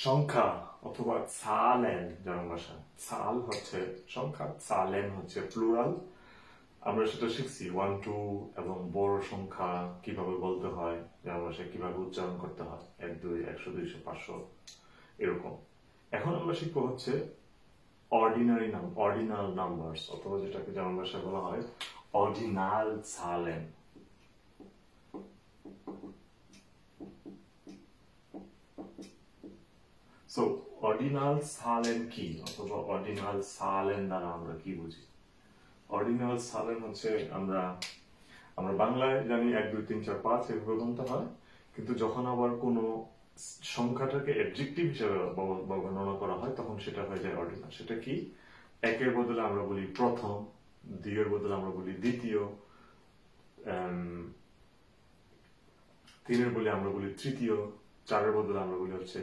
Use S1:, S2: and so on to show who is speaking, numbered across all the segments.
S1: সংখ্যা অথবা জালেন জার্মান ভাষা। জাল হচ্ছে সংখ্যা, জালেন হচ্ছে প্লুরাল। আমরা সেটা শিখছি 1 2 এবং বড় সংখ্যা কিভাবে বলতে হয়, জার্মান ভাষায় কিভাবে উচ্চারণ করতে হয়, 1 2 100 200 500 এরকম। এখন আমরা শিখবো হচ্ছে অর্ডিনাল নাম্বারস অথবা যেটাকে জার্মান ভাষায় বলা হয় অর্ডিনাল জালেন। সো অর্ডিনাল জালেন কি অথবা অর্ডিনাল জালেন দ্বারা আমরা কি বুঝি? অর্ডিনাল জালেন হচ্ছে আমরা বাংলায় জানি 1 2 3 4 5 এভাবে বলতে হয়, কিন্তু যখন আবার কোনো সংখ্যাটাকে অ্যাডজেক্টিভ হিসেবে বর্ণনা করা হয় তখন সেটা হয়ে যায় অর্ডিনাল। সেটা কি? একের বদলে আমরা বলি প্রথম, দ্বিয়ের বদলে আমরা বলি দ্বিতীয়, তিনের বদলে আমরা বলি তৃতীয়, চারের বদলে আমরা বলি হচ্ছে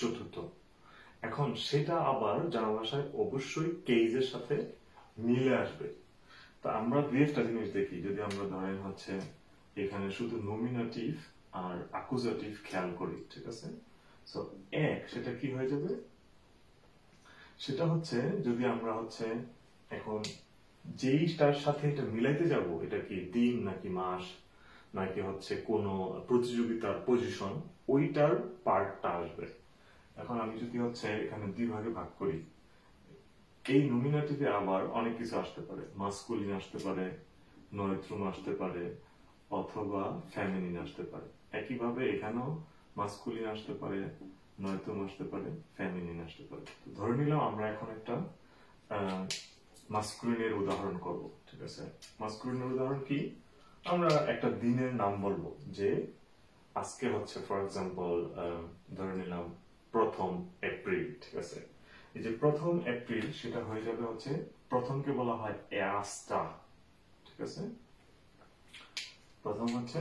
S1: চতুর্থ। এখন সেটা আবার জার্মান ভাষায় অবশ্যই কেজের সাথে মিলে আসবে। তা আমরা দুই একটা জিনিস দেখি, যদি আমরা ধরেন হচ্ছে এখানে শুধু নমিনেটিভ আর অ্যাকুজেটিভ খেয়াল করি, ঠিক আছে? সো এক সেটা কি হয়ে যাবে? সেটা হচ্ছে যদি আমরা হচ্ছে এখন যেইটার সাথে এটা মিলাইতে যাব, এটা কি দিন নাকি মাস নাকি হচ্ছে কোনো প্রতিযোগিতার পজিশন, ওইটার পার্টটা আসবে। এখন আমি যদি হচ্ছে এখানে দুই ভাগে ভাগ করি, এই নমিনেটিভে আবার অনেক কিছু আসতে পারে, মাস্কুলিন আসতে পারে, নয়ত্রম আসতে পারে, অথবা ফেমিনিন আসতে পারে। একইভাবে এখানেও মাস্কুলিন আসতে পারে, নয়ত্রম আসতে পারে, ফেমিনিন আসতে পারে। ধরে নিলাম আমরা এখন একটা মাস্কুলিনের উদাহরণ করব, ঠিক আছে? মাস্কুলিনের উদাহরণ কি? আমরা একটা দিনের নাম বলবো, যে আজকে হচ্ছে ফর এক্সাম্পল ধরে নিলাম 1 এপ্রিল, ঠিক আছে? এই যে 1 এপ্রিল সেটা হয়ে যাবে হচ্ছে প্রথমকে বলা হয় এয়াস্টা, ঠিক আছে? প্রথম হচ্ছে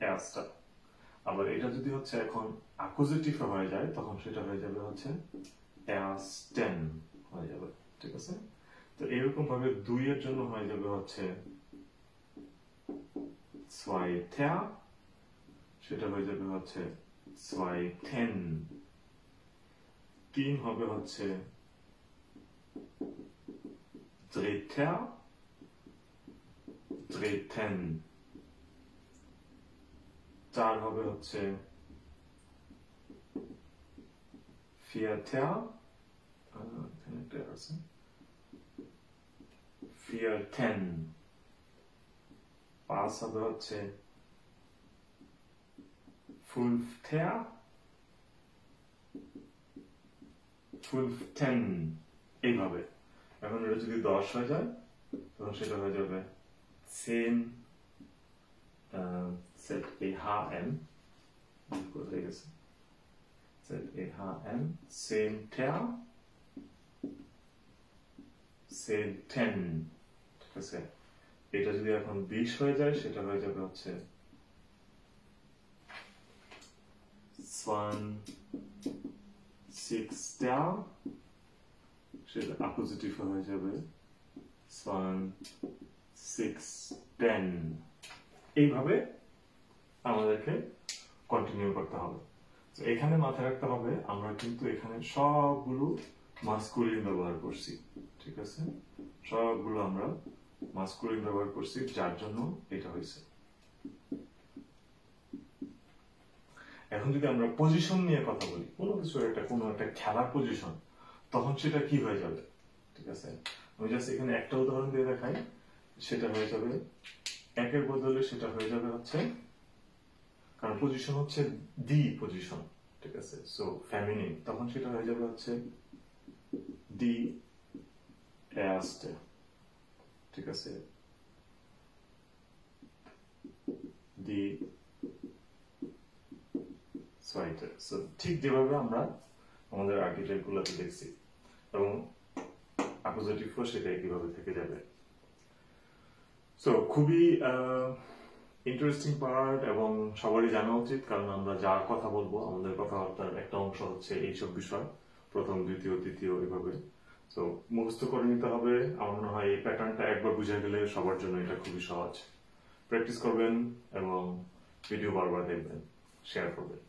S1: এয়াস্টা। আবার এটা যদি হচ্ছে এখন অ্যাকুজেটিভ হয়ে যায় তখন সেটা হয়ে যাবে হচ্ছে এয়াস্টেন হয়ে যাবে, ঠিক আছে? তো এরকম ভাবে 2 এর জন্য হয়ে যাবে হচ্ছে zweiter, সেটা হয়ে যাবে হচ্ছে zweiten। 3 হবে হচ্ছে dritter, dritten। 4 হবে হচ্ছে vierter, এখানে একটা আছে vierten। 5 হবে হচ্ছে fünfter, fünften, এইভাবে। এখন এটা যদি 10 হয়ে যায় তখন সেটা হয়ে যাবে 10, ZEHN, কোথায় গেছে ZEHN, zehnter, zehnten, ঠিক আছে? এটা যদি এখন 20 হয়ে যায় সেটা হয়ে যাবে হচ্ছে 20sixter, সেটা অ্যাকুজেটিভ হয়ে যাবে 20sixten। এইভাবে আমাদেরকে কন্টিনিউ করতে হবে। তো এখানে মাথায় রাখতে হবে আমরা কিন্তু এখানে সবগুলো মাস্কুলিন ব্যবহার করছি, ঠিক আছে? সবগুলো আমরা মাস্কুলিন ব্যবহার করছি, যার জন্য এটা হয়েছে। এখন যদি আমরা পজিশন নিয়ে কথা বলি, কোনো একটা খেলার পজিশন, তখন সেটা কি হয়ে যাবে, ঠিক আছে? আমি জাস্ট এখানে একটা উদাহরণ দিয়ে দেখাই। সেটা হয়ে যাবে একের বদলে সেটা হয়ে যাবে হচ্ছে, কারণ পজিশন হচ্ছে দি পজিশন, ঠিক আছে? সো ফেমিনিন, তখন সেটা হয়ে যাবে হচ্ছে দি এয়ারস্টে, ঠিক আছে? দি সোয়াইটার। সো ঠিক যেভাবে আমরা আমাদের আর্টিকেল গুলোতে দেখছি, এবং অ্যাকুজেটিভও সেটা একইভাবে থেকে যাবে। সো খুবই ইন্টারেস্টিং পার্ট এবং সবারই জানা উচিত, কারণ আমরা যা কথা বলবো আমাদের কথাবার্তার একটা অংশ হচ্ছে এইসব বিষয়, প্রথম, দ্বিতীয়, তৃতীয়, এভাবে। তো মুখস্থ করে নিতে হবে। আমার মনে হয় এই প্যাটার্নটা একবার বুঝে গেলে সবার জন্য এটা খুবই সহজ। প্র্যাকটিস করবেন এবং ভিডিও বারবার দেখবেন, শেয়ার করবেন।